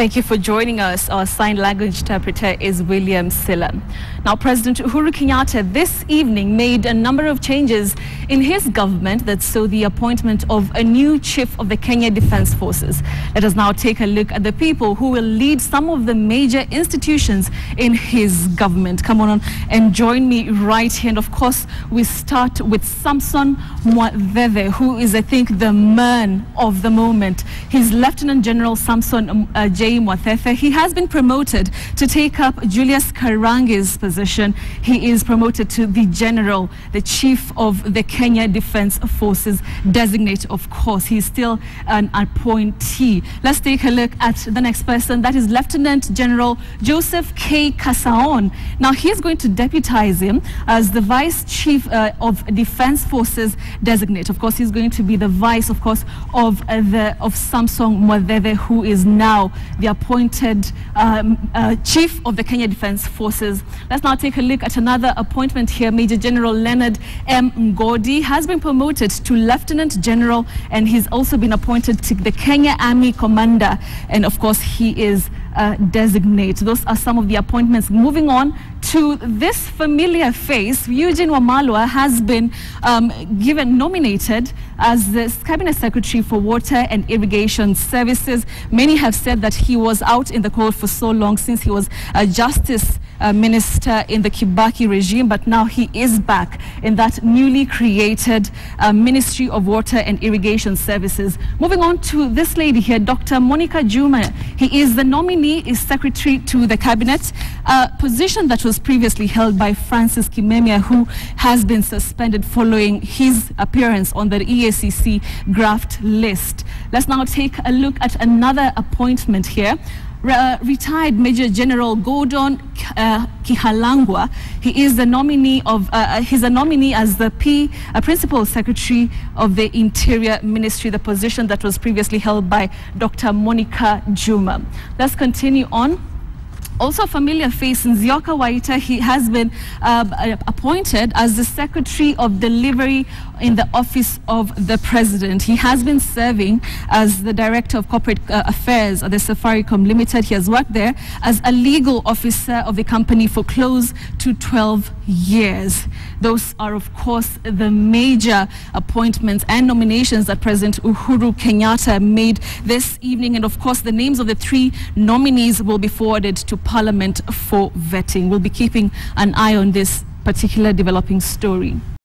Thank you for joining us. Our sign language interpreter is William Silla. Now, President Uhuru Kenyatta this evening made a number of changes in his government that saw the appointment of a new chief of the Kenya Defence Forces. Let us now take a look at the people who will lead some of the major institutions in his government. Come on and join me right here. And of course, we start with Samson Mwaveve, who is, I think, the man of the moment. He's Lieutenant General Samson J. Mwaveve. He has been promoted to take up Julius Karange's position. He is promoted to the General, the Chief of the Kenya Defence Forces designate. Of course, he's still an appointee. Let's take a look at the next person. That is Lieutenant General Joseph K. Kasaon. Now, he's going to deputize him as the Vice Chief of Defence Forces designate. Of course, he's going to be the vice, of course, of Samson Mwaveve, who is now the appointed Chief of the Kenya Defence Forces. Let's now take a look at another appointment here. Major General Leonard M. Ngodi has been promoted to Lieutenant General, and he's also been appointed to the Kenya Army Commander, and of course he is designate. Those are some of the appointments. Moving on to this familiar face, Eugene Wamalwa has been nominated as the Cabinet Secretary for Water and Irrigation Services. Many have said that he was out in the cold for so long since he was a Justice Minister in the Kibaki regime, but now he is back in that newly created Ministry of Water and Irrigation Services. Moving on to this lady here, Dr. Monica Juma. He is the nominee, is Secretary to the Cabinet, a position that was previously held by Francis Kimemia, who has been suspended following his appearance on the EACC graft list. Let's now take a look at another appointment here. Retired Major General Gordon Kihalangwa. He is the nominee of he's a nominee as the Principal Secretary of the Interior Ministry, the position that was previously held by Dr. Monica Juma. Let's continue on. Also a familiar face, Nzioka Waita, he has been appointed as the Secretary of Delivery in the Office of the President. He has been serving as the Director of Corporate Affairs at the Safaricom Limited. He has worked there as a legal officer of the company for close to 12 years. Those are, of course, the major appointments and nominations that President Uhuru Kenyatta made this evening. And of course, the names of the three nominees will be forwarded to Parliament for vetting. We'll be keeping an eye on this particular developing story.